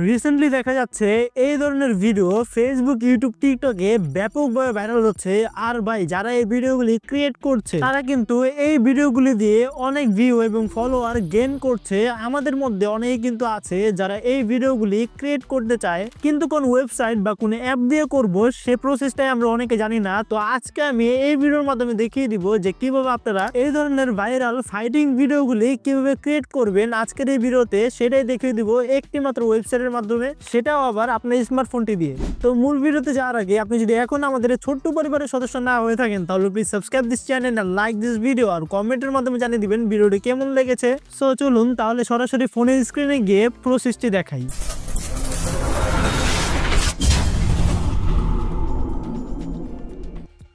Recently দেখা যাচ্ছে এই ধরনের ভিডিও ফেসবুক, ইউটিউব, টিকটকে ব্যাপকভাবে ভাইরাল হচ্ছে। আর ভাই, যারা এই ভিডিওগুলি ক্রিয়েট করছে তারা কিন্তু এই ভিডিওগুলি দিয়ে অনেক ভিউ এবং ফলোয়ার গেইন করছে। আমাদের মধ্যে অনেকে কিন্তু আছে যারা এই ভিডিওগুলি ক্রিয়েট করতে চায়, কিন্তু কোন ওয়েবসাইট বা কোন অ্যাপ দিয়ে করব সে প্রসেসটাই আমরা অনেকে জানি না। তো আজকে আমি এই ভিডিওর মাধ্যমে দেখিয়ে দিব যে কিভাবে আপনারা এই ধরনের ভাইরাল ফাইটিং ভিডিওগুলি কিভাবে ক্রিয়েট করবেন। আজকের এই ভিডিওতে সেটাই দেখিয়ে দিব একটি মাত্র ওয়েবসাইটের মাধ্যমে, সেটাও আবার আপনার স্মার্টফোনটি দিয়ে। তো মূল ভিডিওতে যাওয়ার আগে আপনি যদি এখন আমাদের ছোট্ট পরিবারের সদস্য না হয়ে থাকেন তাহলে প্লিজ সাবস্ক্রাইব দিস চ্যানেল আর লাইক দিস ভিডিও, আর কমেন্টের মাধ্যমে জানিয়ে দিবেন ভিডিওটি কেমন লেগেছে। সো চলুন তাহলে সরাসরি ফোনের স্ক্রিনে গিয়ে প্রসেসটি দেখাই।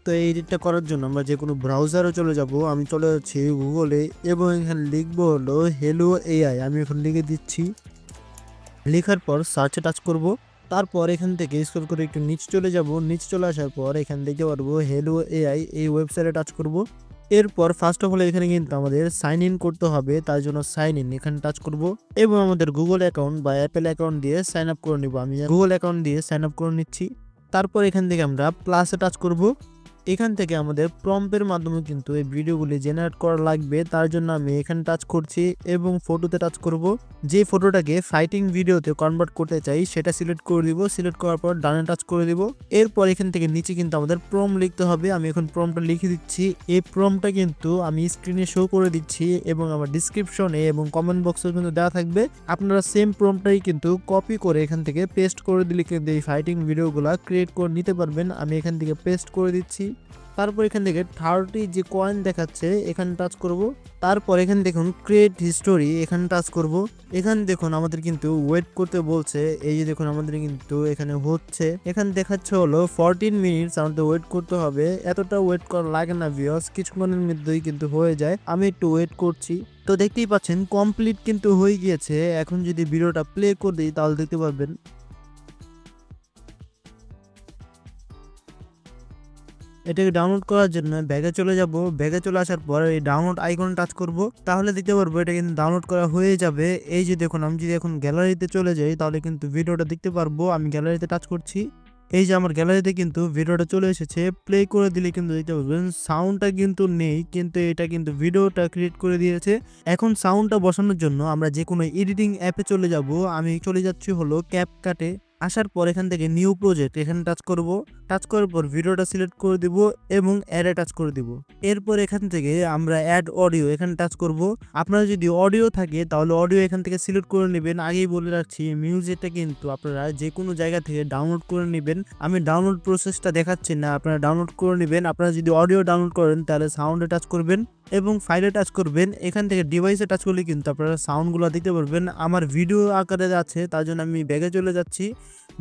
তো এই এডিটটা করার জন্য আমরা যে কোনো ব্রাউজারে চলে যাব। আমি চলে যাচ্ছি গুগলে এবং এখানে লিখবো হলো হ্যালো এআই। আমি এখন লিখে দিচ্ছি, লেখার পর সার্চে টাচ করব। তারপর এখান থেকে স্ক্রল করে একটু নিচ চলে যাব। নিচ চলে আসার পর এখানে দেখতে পারবো হ্যালো এআই, এই ওয়েবসাইটে টাচ করব। এরপর ফার্স্ট অফ অল এখানে কিন্তু আমাদের সাইন ইন করতে হবে, তার জন্য সাইন ইন এখানে টাচ করব এবং আমাদের গুগল অ্যাকাউন্ট বা অ্যাপেল অ্যাকাউন্ট দিয়ে সাইন আপ করে নিব। আমি গুগল অ্যাকাউন্ট দিয়ে সাইন আপ করে নিচ্ছি। তারপর এখান থেকে আমরা প্লাসে টাচ করব। এখান থেকে আমাদের প্রম্পটের মাধ্যমে কিন্তু এই ভিডিওগুলি জেনারেট করা লাগবে, তার জন্য আমি এখানে টাচ করছি এবং ফটোতে টাচ করব। যে ফটোটাকে ফাইটিং ভিডিওতে কনভার্ট করতে চাই সেটা সিলেক্ট করে দিব। সিলেক্ট করার পর ডানে টাচ করে দিব। এরপর এখান থেকে নিচে কিন্তু আমাদের প্রম্পট লিখতে হবে। আমি এখন প্রম্পটটা লিখে দিচ্ছি। এই প্রম্পটটা কিন্তু আমি স্ক্রিনে শো করে দিচ্ছি এবং আমার ডিসক্রিপশনে এবং কমেন্ট বক্সে কিন্তু দেওয়া থাকবে। আপনারা সেম প্রম্পটটাই কিন্তু কপি করে এখান থেকে পেস্ট করে দিলে কিন্তু এই ফাইটিং ভিডিওগুলো ক্রিয়েট করে নিতে পারবেন। আমি এখান থেকে পেস্ট করে দিচ্ছি। তারপর এখান থেকে 30 যে কয়েন দেখাচ্ছে এখানে টাচ করব। তারপর এখানে দেখুন ক্রিয়েট হিস্টোরি, এখানে টাচ করব। এখানে দেখুন আমাদের কিন্তু ওয়েট করতে বলছে। এই যে দেখুন আমাদের কিন্তু এখানে হচ্ছে, এখানে দেখাচ্ছে হলো 14 মিনিটস আমাদের ওয়েট করতে হবে। এতটা ওয়েট করা লাগে না ভিউয়ার্স, কিছুক্ষণের মধ্যেই কিন্তু হয়ে যায়। আমি একটু ওয়েট করছি। তো দেখতেই পাচ্ছেন কমপ্লিট কিন্তু হয়ে গিয়েছে। এখন যদি ভিডিওটা প্লে করে দিই তাহলে দেখতে পারবেন। এটাকে ডাউনলোড করার জন্য ব্যাগে চলে যাব। ব্যাগে চলে আসার পর এই ডাউনলোড আইকনে টাচ করব, তাহলে দেখতে পারবো এটা কিন্তু ডাউনলোড করা হয়ে যাবে। এই যে দেখুন আমি যদি এখন গ্যালারিতে চলে যাই তাহলে কিন্তু ভিডিওটা দেখতে পারবো। আমি গ্যালারিতে টাচ করছি। এই যে আমার গ্যালারিতে কিন্তু ভিডিওটা চলে এসেছে। প্লে করে দিলে কিন্তু দেখতে পারবেন সাউন্ডটা কিন্তু নেই, কিন্তু এটা কিন্তু ভিডিওটা ক্রিয়েট করে দিয়েছে। এখন সাউন্ডটা বসানোর জন্য আমরা যে কোনো এডিটিং অ্যাপে চলে যাব। আমি চলে যাচ্ছি হলো ক্যাপকাটে। আসার পর এখান থেকে নিউ প্রজেক্ট এখানে টাচ করব। টাচ করার পর ভিডিওটা সিলেক্ট করে দিব এবং অ্যাডে টাচ করে দিব। এরপর এখান থেকে আমরা অ্যাড অডিও এখানে টাচ করব। আপনারা যদি অডিও থাকে তাহলে অডিও এখান থেকে সিলেক্ট করে নেবেন। আগেই বলে রাখছি মিউজিকটা কিন্তু আপনারা যে কোনো জায়গা থেকে ডাউনলোড করে নেবেন। আমি ডাউনলোড প্রসেসটা দেখাচ্ছি না, আপনারা ডাউনলোড করে নেবেন। আপনারা যদি অডিও ডাউনলোড করেন তাহলে সাউন্ডে টাচ করবেন এবং ফাইলে টাচ করবেন। এখান থেকে ডিভাইসে টাচ করলে কিন্তু আপনারা সাউন্ডগুলো দিতে পারবেন। আমার ভিডিও আকারে আছে তার জন্য আমি ব্যাগে চলে যাচ্ছি।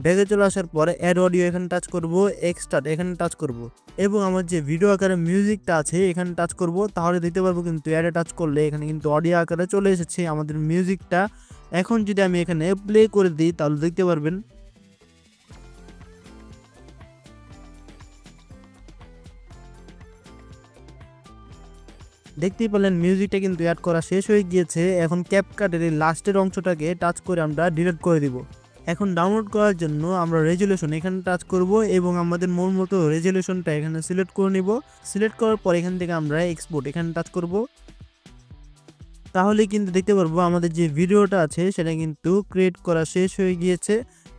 ব্যাগে চলে আসার পরে অ্যাড অডিও এখানে টাচ করব, এক্সট্রাক্ট এখানে টাচ করব এবং আমার যে ভিডিও আকারে মিউজিকটা আছে এখানে টাচ করব। তাহলে দিতে পারবো কিন্তু অ্যাডে টাচ করলে এখানে কিন্তু অডিও আকারে চলে এসেছে আমাদের মিউজিকটা। এখন যদি আমি এখানে প্লে করে দিই তাহলে দেখতে পারবেন। দেখতেই পেলেন মিউজিকটা কিন্তু অ্যাড করা শেষ হয়ে গিয়েছে। এখন ক্যাপকাটের এই লাস্টের অংশটাকে টাচ করে আমরা ডিলিট করে দিব। এখন ডাউনলোড করার জন্য আমরা রেজুলেশন এখানে টাচ করব এবং আমাদের মন মতো রেজুলেশনটা এখানে সিলেক্ট করে নিব। সিলেক্ট করার পর এখান থেকে আমরা এক্সপোর্ট এখানে টাচ করব। তাহলে কিন্তু দেখতে পারবো আমাদের যে ভিডিওটা আছে সেটা কিন্তু ক্রিয়েট করা শেষ হয়ে গিয়েছে।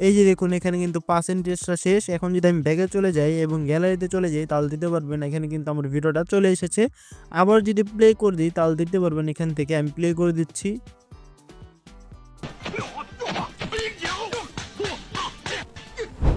এই যে দেখুন এখানে কিন্তু পার্সেন্টেজটা শেষ। এখন যদি আমি ব্যাগে চলে যাই এবং গ্যালারিতে চলে যাই তাহলে দিতে পারবেন এখানে কিন্তু আমার ভিডিওটা চলে এসেছে। আবার যদি প্লে করে দিই তাহলে দেখতে পারবেন এখান থেকে আমি প্লে করে দিচ্ছি।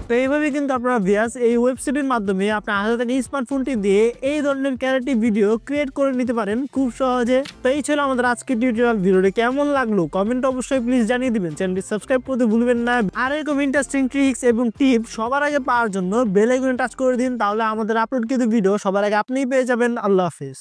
তো এইভাবে কিন্তু আপনারা ভিউয়ার্স এই ওয়েবসাইটের মাধ্যমে আপনার হাতে স্মার্টফোনটি দিয়ে এই ধরনের ক্যারেক্টিভ ভিডিও ক্রিয়েট করে নিতে পারেন খুব সহজে। তো এই ছিল আমাদের আজকের টিউটোরিয়াল। ভিডিওটি কেমন লাগলো কমেন্ট অবশ্যই প্লিজ জানিয়ে দিবেন। চ্যানেলটি সাবস্ক্রাইব করতে ভুলবেন না। আর এরকম ইন্টারেস্টিং ট্রিক্স এবং টিপস সবার আগে পাওয়ার জন্য বেল আইকনে টাচ করে দিন, তাহলে আমাদের আপলোড কিন্তু ভিডিও সবার আগে আপনিই পেয়ে যাবেন। আল্লাহ হাফেজ।